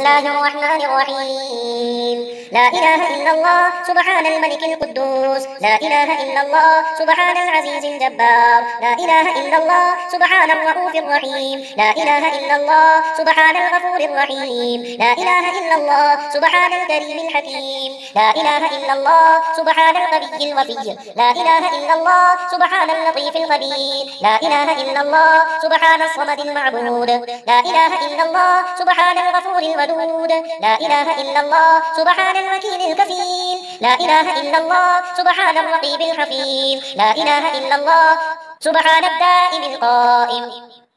الله الرحمن الرحيم. لا إله إلا الله سبحان الملك القدوس. لا إله إلا الله سبحان العزيز الجبار. لا إله إلا الله سبحان الرؤوف الرحيم. لا إله إلا الله سبحان الغفور الرحيم. لا إله إلا الله سبحان الكريم الحكيم. لا إله إلا الله سبحان القوي الوفي. لا إله إلا الله سبحان اللطيف الخبير. لا إله إلا الله سبحان الصمد المعبود. لا إله إلا الله سبحان الغفور الودود. لا إله إلا الله سبحان الوكيل الكفيل. لا إله إلا الله سبحان الرقيب الحفيظ. لا إله إلا الله سبحان الدائم القائم.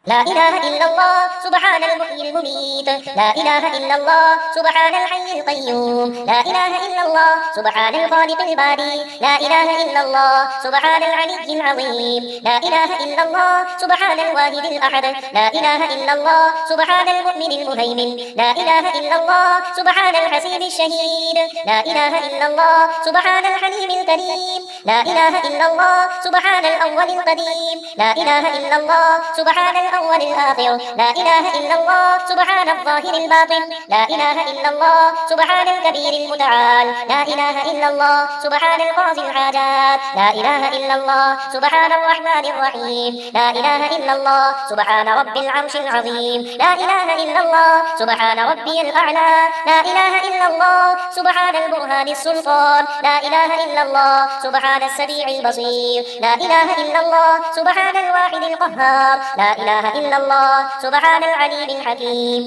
لا إله إلا الله سبحان المحيي المميت. لا إله إلا الله سبحان الحي القيوم. لا إله إلا الله سبحان الخالق الباري. لا إله إلا الله سبحان العلي العظيم. لا إله إلا الله سبحان الواحد الأحد. لا إله إلا الله سبحان المؤمن المهيمن. لا إله إلا الله سبحان الحسيب الشهيد. لا إله إلا الله سبحان الحليم الكريم. لا إله إلا الله سبحان الأول القديم. لا إله إلا الله سبحان الأول الآخر. لا إله إلا الله سبحان الظاهر الباطن. لا إله إلا الله سبحان الكبير المتعال. لا إله إلا الله سبحان القاضي الحاجات. لا إله إلا الله سبحان الرحمن الرحيم. لا إله إلا الله سبحان رب العرش العظيم. لا إله إلا الله سبحان ربي الأعلى. لا إله إلا الله سبحان البرهان السلطان. لا إله إلا الله سبحان السميع البصير. لا إله إلا الله سبحان الواحد القهار. لا إله إلا الله سبحان العليم الحكيم.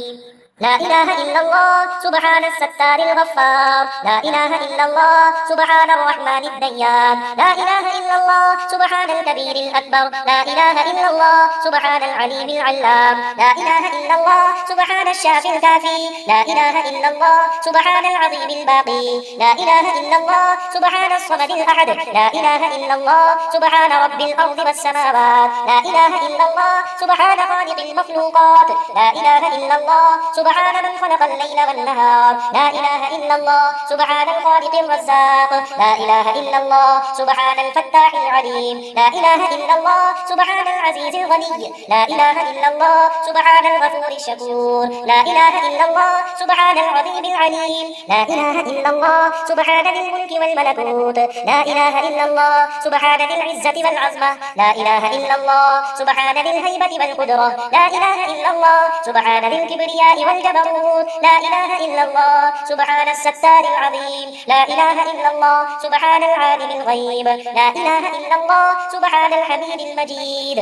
لا إله إلا الله سبحان الستار الغفار. لا إله إلا الله سبحان الرحمن الديان. لا إله إلا الله سبحان الكبير الأكبر. لا إله إلا الله سبحان العليم العلام. لا إله إلا الله سبحان الشافي الكافي. لا إله إلا الله سبحان العظيم الباقي. لا إله إلا الله سبحان الصمد الأحد. لا إله إلا الله سبحان رب الأرض والسماوات. لا إله إلا الله سبحان خالق المخلوقات. لا إله إلا الله سبحان من خلق الليل والنهار. لا إله إلا الله سبحان الخالق الرزاق. لا إله إلا الله سبحان الفتاح العليم. لا إله إلا الله سبحان العزيز الغني. لا إله إلا الله سبحان الغفور الشكور. لا إله إلا الله سبحان العظيم العليم. لا إله إلا الله سبحان ذي الملك والملكوت. لا إله إلا الله سبحان ذي العزة والعظمة. لا إله إلا الله سبحان ذي الهيبة والقدرة. لا إله إلا الله سبحان ذي الكبرياء والجبروت. لا إله إلا الله سبحان الستار العظيم. لا إله إلا الله سبحان العالم الغيب. لا إله إلا الله سبحان الحميد المجيد.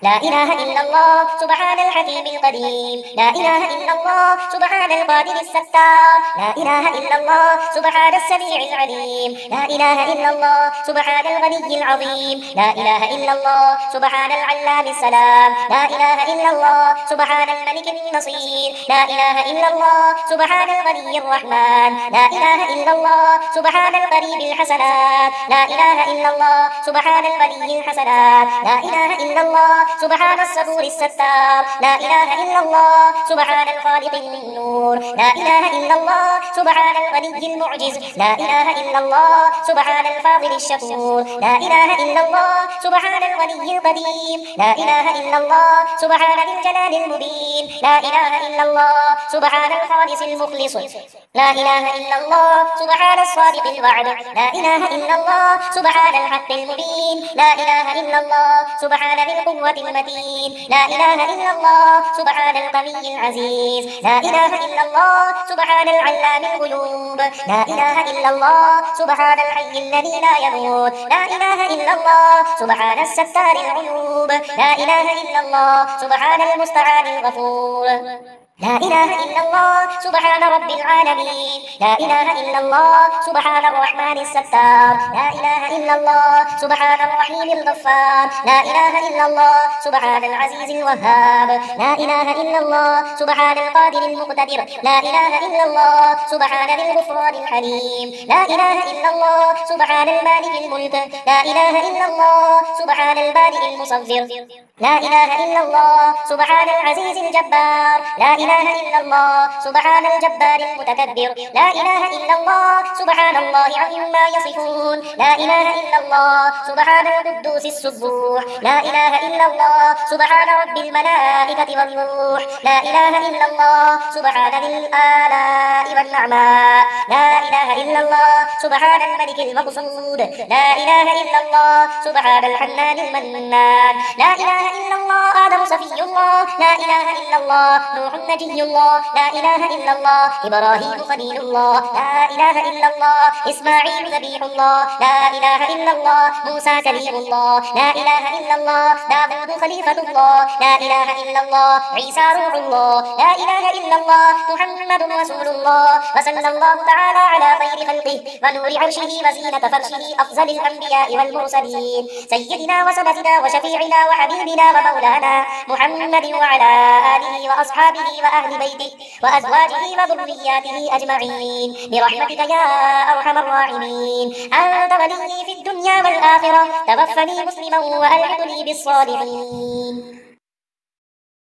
لا إله إلا الله سبحان الحكيم القديم. لا إله إلا الله سبحان القادر الستار. لا إله إلا الله سبحان السميع العليم. لا إله إلا الله سبحان الغني العظيم. لا إله إلا الله سبحان العلام السلام. لا إله إلا الله سبحان الملك النصير. لا إله إلا الله سبحان الغني الرحمن. لا إله إلا الله سبحان القريب الحسنات. لا إله إلا الله سبحان الولي الحسنات. لا إله إلا الله سبحان الصبور الستار. لا إله إلا الله سبحان الخالق النور. لا إله إلا الله سبحان الغني المعجز. لا إله إلا الله سبحان الفاضل الشكور. لا إله إلا الله سبحان الولي القديم. لا إله إلا الله سبحان ذي الجلال المبين. لا إله إلا الله سبحان الخالص المخلص. لا إله إلا الله سبحان الصادق الوعد. لا إله إلا الله سبحان الحق المبين. لا إله إلا الله سبحان ذي القوة المتين. لا إله إلا الله سبحان القوي العزيز. لا إله إلا الله سبحان العلام الغيوب. لا إله إلا الله سبحان الحي الذي لا يموت. لا إله إلا الله سبحان الستار العيوب. لا إله إلا الله سبحان المستعان الغفور. لا إله إلا الله سبحان رب العالمين. لا إله إلا الله سبحان الرحمن الستار. لا إله إلا الله سبحان الرحيم الغفار. لا إله إلا الله سبحان العزيز الوهاب. لا إله إلا الله سبحان القادر المقتدر. لا إله إلا الله سبحان ذي الغفران الحليم. لا إله إلا الله سبحان المالك الملك. لا إله إلا الله سبحان البارئ المصور. لا إله إلا الله سبحان العزيز الجبار. لا إله إلا الله سبحان الجبار المتكبر. لا إله إلا الله سبحان الله عما يصفون. لا إله إلا الله سبحان القدوس السبوح. لا إله إلا الله سبحان رب الملائكة والروح. لا إله إلا الله سبحان ذي الآلاء والنعماء. لا إله إلا الله سبحان الملك المقصود. لا إله إلا الله سبحان الحنان المنان. لا إله إلا الله آدم صفي الله. لا إله إلا الله نوح نجي الله. لا إله إلا الله إبراهيم خليل الله. لا إله إلا الله إسماعيل ذبيح الله. لا إله إلا الله موسى كليم الله. لا إله إلا الله داود خليفة الله. لا إله إلا الله عيسى روح الله. لا إله إلا الله محمد رسول الله. وصلى الله تعالى على خير خلقه ونور عرشه وزينة فرشه أفضل الأنبياء والمرسلين سيدنا وسندنا وشفيعنا وحبيبنا ومولانا محمد وعلى آله وأصحابه وأهل بيته وأزواجه وذرياته أجمعين برحمتك يا أرحم الراحمين. أنت ولي في الدنيا والآخرة توفني مسلما وألحقني بالصالحين.